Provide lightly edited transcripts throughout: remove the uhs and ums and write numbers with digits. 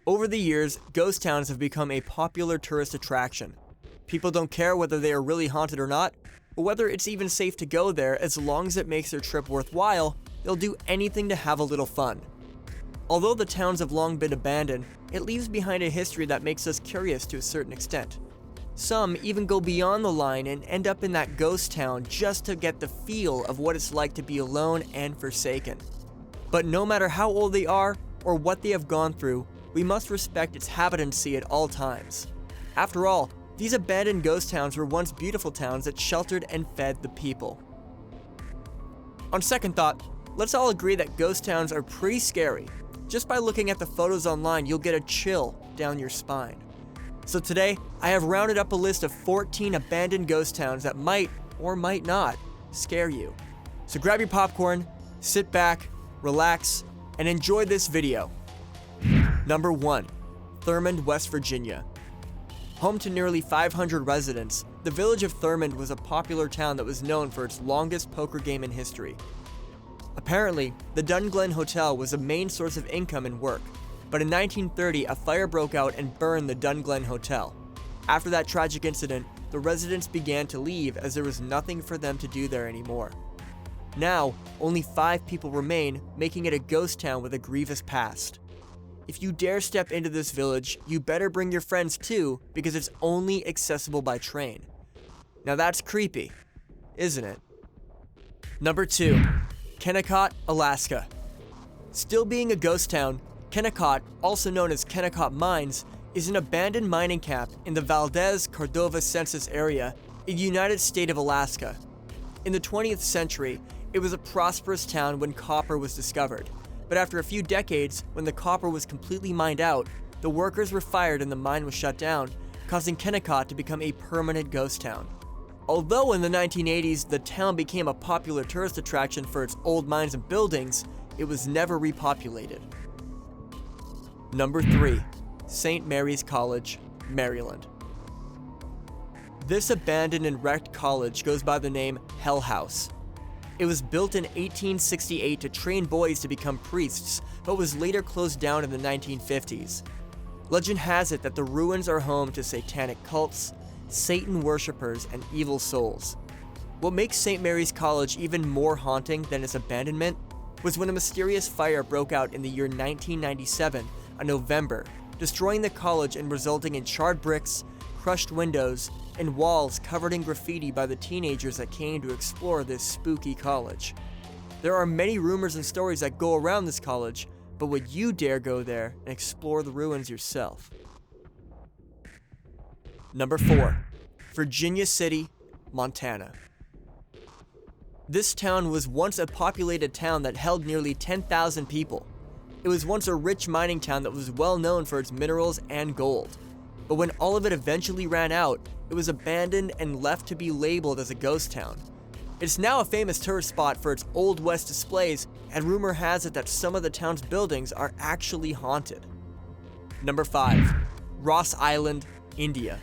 Over the years, ghost towns have become a popular tourist attraction. People don't care whether they are really haunted or not, or whether it's even safe to go there. As long as it makes their trip worthwhile, they'll do anything to have a little fun. Although the towns have long been abandoned, it leaves behind a history that makes us curious to a certain extent. Some even go beyond the line and end up in that ghost town just to get the feel of what it's like to be alone and forsaken. But no matter how old they are or what they have gone through, we must respect its habitancy at all times. After all, these abandoned ghost towns were once beautiful towns that sheltered and fed the people. On second thought, let's all agree that ghost towns are pretty scary. Just by looking at the photos online, you'll get a chill down your spine. So today, I have rounded up a list of 14 abandoned ghost towns that might, or might not, scare you. So grab your popcorn, sit back, relax, and enjoy this video. Number 1. Thurmond, West Virginia. Home to nearly 500 residents, the village of Thurmond was a popular town that was known for its longest poker game in history. Apparently, the Dunglen Hotel was a main source of income and work, but in 1930 a fire broke out and burned the Dunglen Hotel. After that tragic incident, the residents began to leave as there was nothing for them to do there anymore. Now, only 5 people remain, making it a ghost town with a grievous past. If you dare step into this village, you better bring your friends too, because it's only accessible by train. Now that's creepy, isn't it? Number 2. Kennecott, Alaska. Still being a ghost town, Kennecott, also known as Kennecott Mines, is an abandoned mining camp in the Valdez-Cordova census area in the United States of Alaska. In the 20th century, it was a prosperous town when copper was discovered. But after a few decades, when the copper was completely mined out, the workers were fired and the mine was shut down, causing Kennecott to become a permanent ghost town. Although in the 1980s, the town became a popular tourist attraction for its old mines and buildings, it was never repopulated. Number 3. St. Mary's College, Maryland. This abandoned and wrecked college goes by the name Hell House. It was built in 1868 to train boys to become priests, but was later closed down in the 1950s. Legend has it that the ruins are home to satanic cults, Satan worshippers, and evil souls. What makes St. Mary's College even more haunting than its abandonment was when a mysterious fire broke out in the year 1997 on November, destroying the college and resulting in charred bricks, crushed windows, and walls covered in graffiti by the teenagers that came to explore this spooky college. There are many rumors and stories that go around this college, but would you dare go there and explore the ruins yourself? Number 4. Virginia City, Montana. This town was once a populated town that held nearly 10,000 people. It was once a rich mining town that was well known for its minerals and gold. But when all of it eventually ran out, it was abandoned and left to be labeled as a ghost town. It's now a famous tourist spot for its Old West displays, and rumor has it that some of the town's buildings are actually haunted. Number 5. Ross Island, India.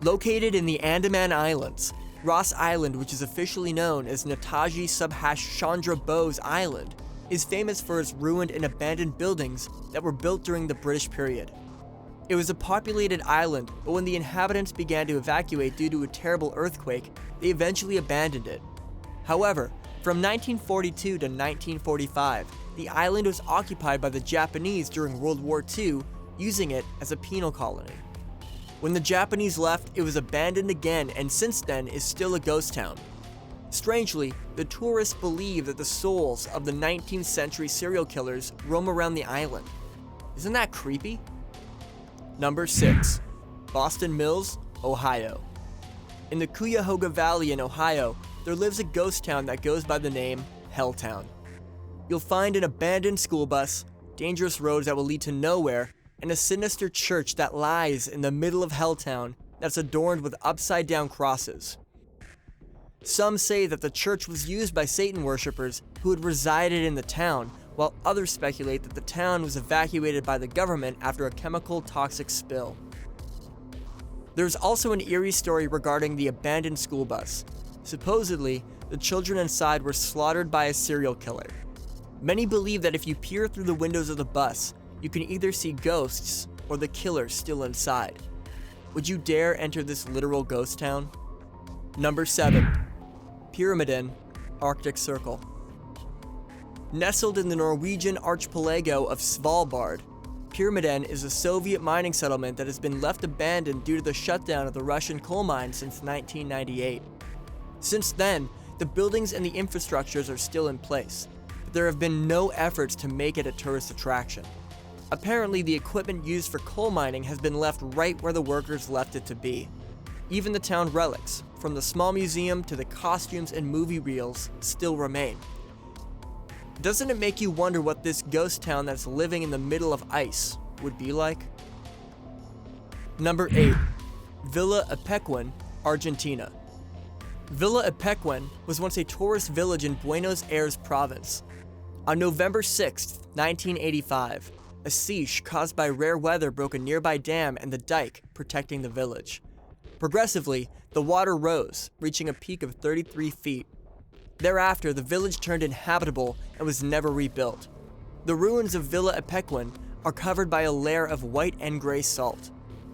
Located in the Andaman Islands, Ross Island, which is officially known as Netaji Subhash Chandra Bose Island, is famous for its ruined and abandoned buildings that were built during the British period. It was a populated island, but when the inhabitants began to evacuate due to a terrible earthquake, they eventually abandoned it. However, from 1942 to 1945, the island was occupied by the Japanese during World War II, using it as a penal colony. When the Japanese left, it was abandoned again, and since then is still a ghost town. Strangely, the tourists believe that the souls of the 19th century serial killers roam around the island. Isn't that creepy? Number 6. Boston Mills, Ohio. In the Cuyahoga Valley in Ohio, there lives a ghost town that goes by the name Helltown. You'll find an abandoned school bus, dangerous roads that will lead to nowhere, and a sinister church that lies in the middle of Helltown that's adorned with upside-down crosses. Some say that the church was used by Satan worshippers who had resided in the town, while others speculate that the town was evacuated by the government after a chemical toxic spill. There's also an eerie story regarding the abandoned school bus. Supposedly, the children inside were slaughtered by a serial killer. Many believe that if you peer through the windows of the bus, you can either see ghosts or the killer still inside. Would you dare enter this literal ghost town? Number 7. Pyramiden, Arctic Circle. Nestled in the Norwegian archipelago of Svalbard, Pyramiden is a Soviet mining settlement that has been left abandoned due to the shutdown of the Russian coal mine since 1998. Since then, the buildings and the infrastructures are still in place, but there have been no efforts to make it a tourist attraction. Apparently, the equipment used for coal mining has been left right where the workers left it to be. Even the town relics, from the small museum to the costumes and movie reels, still remain. Doesn't it make you wonder what this ghost town that's living in the middle of ice would be like? Number 8. Villa Ipequén, Argentina. Villa Ipequén was once a tourist village in Buenos Aires province. On November 6, 1985, a siege caused by rare weather broke a nearby dam and the dike protecting the village. Progressively, the water rose, reaching a peak of 33 feet. Thereafter, the village turned inhabitable and was never rebuilt. The ruins of Villa Ipequén are covered by a layer of white and gray salt.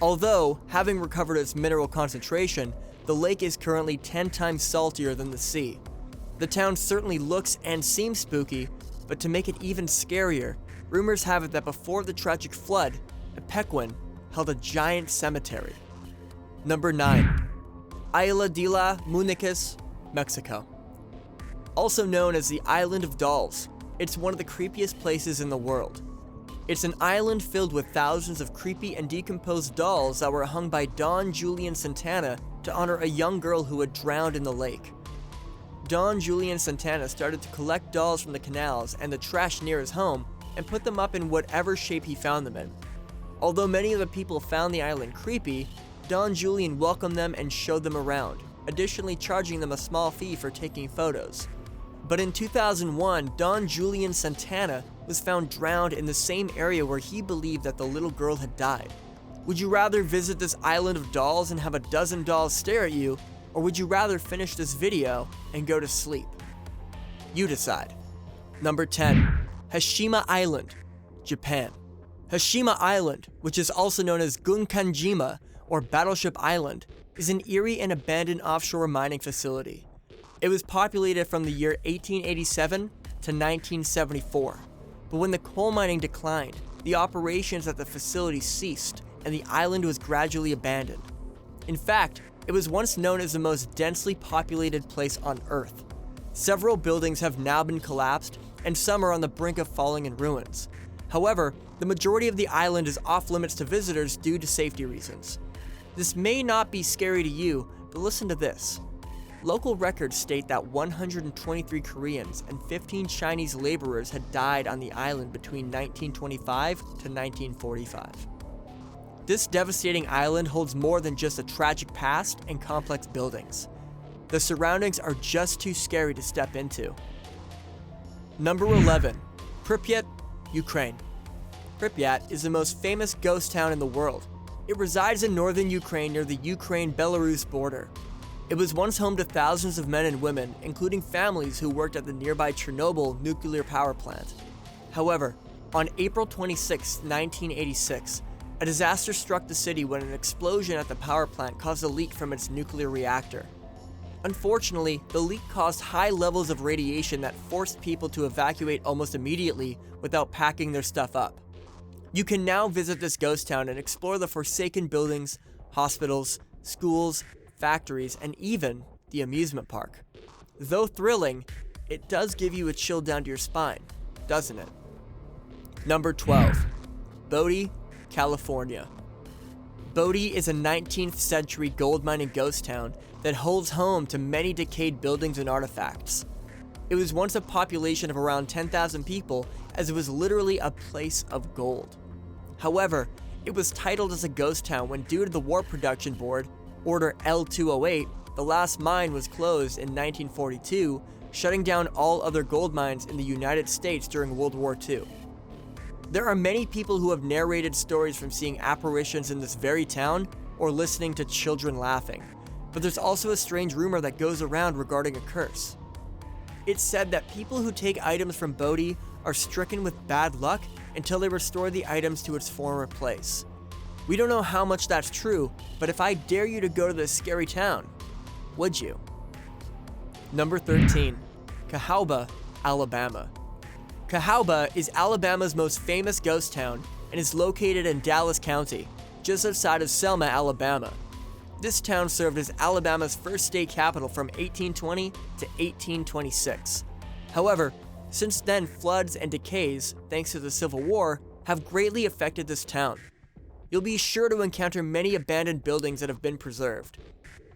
Although, having recovered its mineral concentration, the lake is currently 10 times saltier than the sea. The town certainly looks and seems spooky, but to make it even scarier, rumors have it that before the tragic flood, Ipequén held a giant cemetery. Number 9. Isla de la Muñecas, Mexico. Also known as the Island of Dolls, it's one of the creepiest places in the world. It's an island filled with thousands of creepy and decomposed dolls that were hung by Don Julian Santana to honor a young girl who had drowned in the lake. Don Julian Santana started to collect dolls from the canals and the trash near his home and put them up in whatever shape he found them in. Although many of the people found the island creepy, Don Julian welcomed them and showed them around, additionally charging them a small fee for taking photos. But in 2001, Don Julian Santana was found drowned in the same area where he believed that the little girl had died. Would you rather visit this island of dolls and have a dozen dolls stare at you, or would you rather finish this video and go to sleep? You decide. Number 10. Hashima Island, Japan. Hashima Island, which is also known as Gunkanjima, or Battleship Island, is an eerie and abandoned offshore mining facility. It was populated from the year 1887 to 1974, but when the coal mining declined, the operations at the facility ceased and the island was gradually abandoned. In fact, it was once known as the most densely populated place on Earth. Several buildings have now been collapsed, and some are on the brink of falling in ruins. However, the majority of the island is off limits to visitors due to safety reasons. This may not be scary to you, but listen to this. Local records state that 123 Koreans and 15 Chinese laborers had died on the island between 1925 to 1945. This devastating island holds more than just a tragic past and complex buildings. The surroundings are just too scary to step into. Number 11. Pripyat, Ukraine. Pripyat is the most famous ghost town in the world. It resides in northern Ukraine near the Ukraine-Belarus border. It was once home to thousands of men and women, including families who worked at the nearby Chernobyl nuclear power plant. However, on April 26, 1986, a disaster struck the city when an explosion at the power plant caused a leak from its nuclear reactor. Unfortunately, the leak caused high levels of radiation that forced people to evacuate almost immediately without packing their stuff up. You can now visit this ghost town and explore the forsaken buildings, hospitals, schools, factories, and even the amusement park. Though thrilling, it does give you a chill down to your spine, doesn't it? Number 12. Bodhi, California. Bodhi is a 19th century gold mining ghost town that holds home to many decayed buildings and artifacts. It was once a population of around 10,000 people, as it was literally a place of gold. However, it was titled as a ghost town when, due to the War Production Board, Order L208, the last mine was closed in 1942, shutting down all other gold mines in the United States during World War II. There are many people who have narrated stories from seeing apparitions in this very town or listening to children laughing, but there's also a strange rumor that goes around regarding a curse. It's said that people who take items from Bodhi are stricken with bad luck until they restore the items to its former place. We don't know how much that's true, but if I dare you to go to this scary town, would you? Number 13. Cahawba, Alabama. Cahawba is Alabama's most famous ghost town and is located in Dallas County, just outside of Selma, Alabama. This town served as Alabama's first state capital from 1820 to 1826. However, since then, floods and decays, thanks to the Civil War, have greatly affected this town. You'll be sure to encounter many abandoned buildings that have been preserved.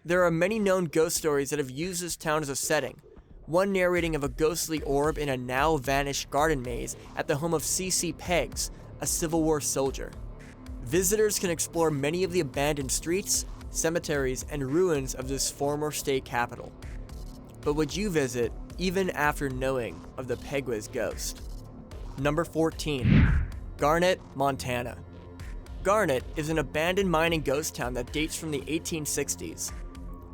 There are many known ghost stories that have used this town as a setting, one narrating of a ghostly orb in a now-vanished garden maze at the home of C.C. Peggs, a Civil War soldier. Visitors can explore many of the abandoned streets, cemeteries, and ruins of this former state capital. But would you visit even after knowing of the Pegwiz ghost? Number 14. Garnet, Montana. Garnet is an abandoned mining ghost town that dates from the 1860s.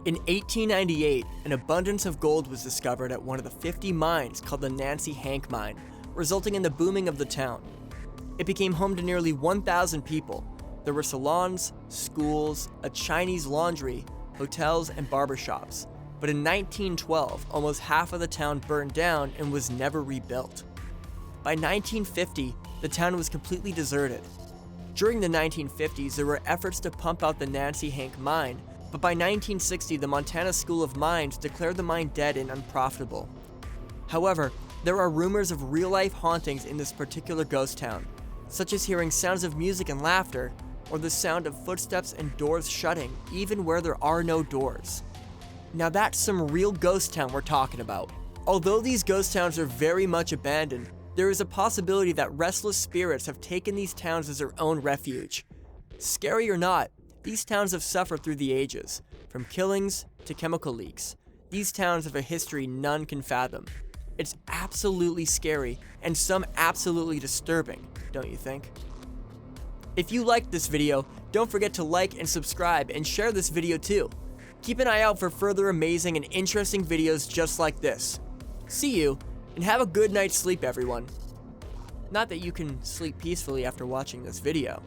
In 1898, an abundance of gold was discovered at one of the 50 mines called the Nancy Hank Mine, resulting in the booming of the town. It became home to nearly 1,000 people. There were salons, schools, a Chinese laundry, hotels, and barbershops. But in 1912, almost half of the town burned down and was never rebuilt. By 1950, the town was completely deserted. During the 1950s, there were efforts to pump out the Nancy Hank mine, but by 1960, the Montana School of Mines declared the mine dead and unprofitable. However, there are rumors of real-life hauntings in this particular ghost town, such as hearing sounds of music and laughter, or the sound of footsteps and doors shutting, even where there are no doors. Now that's some real ghost town we're talking about. Although these ghost towns are very much abandoned, there is a possibility that restless spirits have taken these towns as their own refuge. Scary or not, these towns have suffered through the ages, from killings to chemical leaks. These towns have a history none can fathom. It's absolutely scary and some absolutely disturbing, don't you think? If you liked this video, don't forget to like and subscribe and share this video too. Keep an eye out for further amazing and interesting videos just like this. See you, and have a good night's sleep, everyone. Not that you can sleep peacefully after watching this video.